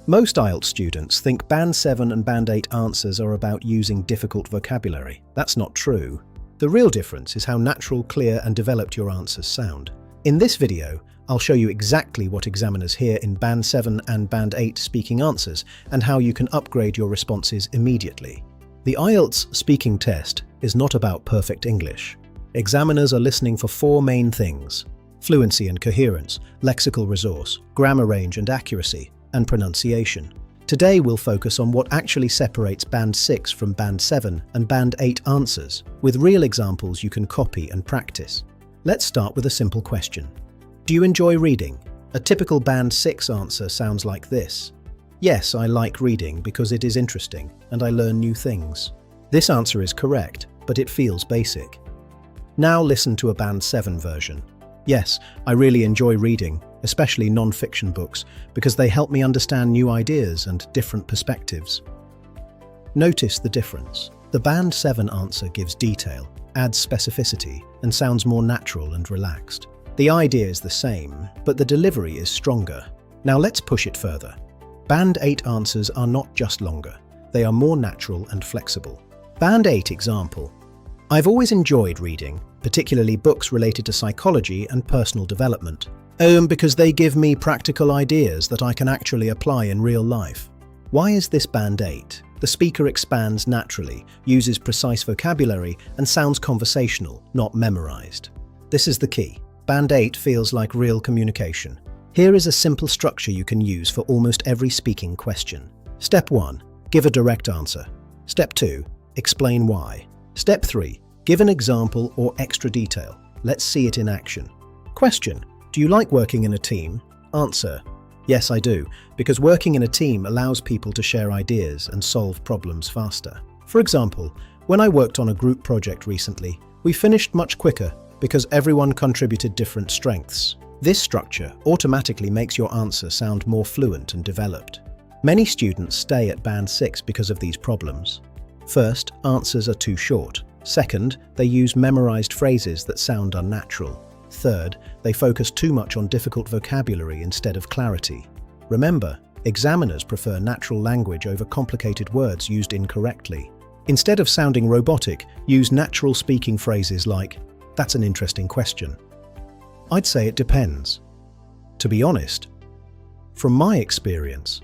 Most IELTS students think Band 7 and Band 8 answers are about using difficult vocabulary. That's not true. The real difference is how natural, clear, and developed your answers sound. In this video, I'll show you exactly what examiners hear in Band 7 and Band 8 speaking answers and how you can upgrade your responses immediately. The IELTS speaking test is not about perfect English. Examiners are listening for four main things: fluency and coherence, lexical resource, grammar range and accuracy, and pronunciation. Today we'll focus on what actually separates Band 6 from Band 7 and Band 8 answers, with real examples you can copy and practice. Let's start with a simple question. Do you enjoy reading? A typical Band 6 answer sounds like this. Yes, I like reading because it is interesting and I learn new things. This answer is correct, but it feels basic. Now listen to a Band 7 version. Yes, I really enjoy reading, especially non-fiction books, because they help me understand new ideas and different perspectives. Notice the difference. The Band 7 answer gives detail, adds specificity, and sounds more natural and relaxed. The idea is the same, but the delivery is stronger. Now let's push it further. Band 8 answers are not just longer, they are more natural and flexible. Band 8 example. I've always enjoyed reading, particularly books related to psychology and personal development. Because they give me practical ideas that I can actually apply in real life. Why is this Band 8? The speaker expands naturally, uses precise vocabulary, and sounds conversational, not memorized. This is the key. Band 8 feels like real communication. Here is a simple structure you can use for almost every speaking question. Step 1. Give a direct answer. Step 2. Explain why. Step 3. Give an example or extra detail. Let's see it in action. Question. Do you like working in a team? Answer. Yes, I do, because working in a team allows people to share ideas and solve problems faster. For example, when I worked on a group project recently, we finished much quicker because everyone contributed different strengths. This structure automatically makes your answer sound more fluent and developed. Many students stay at Band 6 because of these problems. First, answers are too short. Second, they use memorized phrases that sound unnatural. Third, they focus too much on difficult vocabulary instead of clarity. Remember, examiners prefer natural language over complicated words used incorrectly. Instead of sounding robotic, use natural speaking phrases like, "That's an interesting question." I'd say it depends. To be honest, from my experience,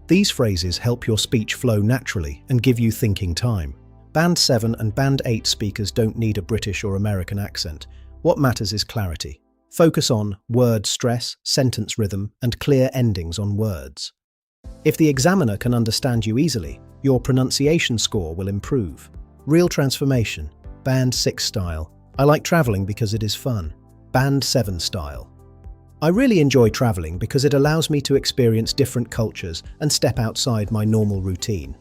these phrases help your speech flow naturally and give you thinking time. Band 7 and Band 8 speakers don't need a British or American accent. What matters is clarity. Focus on word stress, sentence rhythm, and clear endings on words. If the examiner can understand you easily, your pronunciation score will improve. Real transformation. Band 6 style. I like traveling because it is fun. Band 7 style. I really enjoy traveling because it allows me to experience different cultures and step outside my normal routine.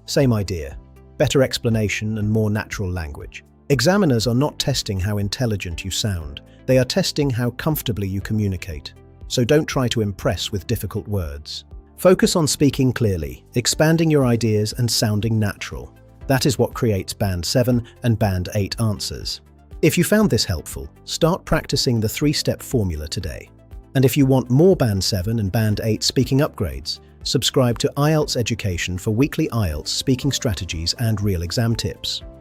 Same idea. Better explanation and more natural language. Examiners are not testing how intelligent you sound. They are testing how comfortably you communicate. So don't try to impress with difficult words. Focus on speaking clearly, expanding your ideas and sounding natural. That is what creates Band 7 and Band 8 answers. If you found this helpful, start practicing the 3-step formula today. And if you want more Band 7 and Band 8 speaking upgrades, subscribe to IELTS Education for weekly IELTS speaking strategies and real exam tips.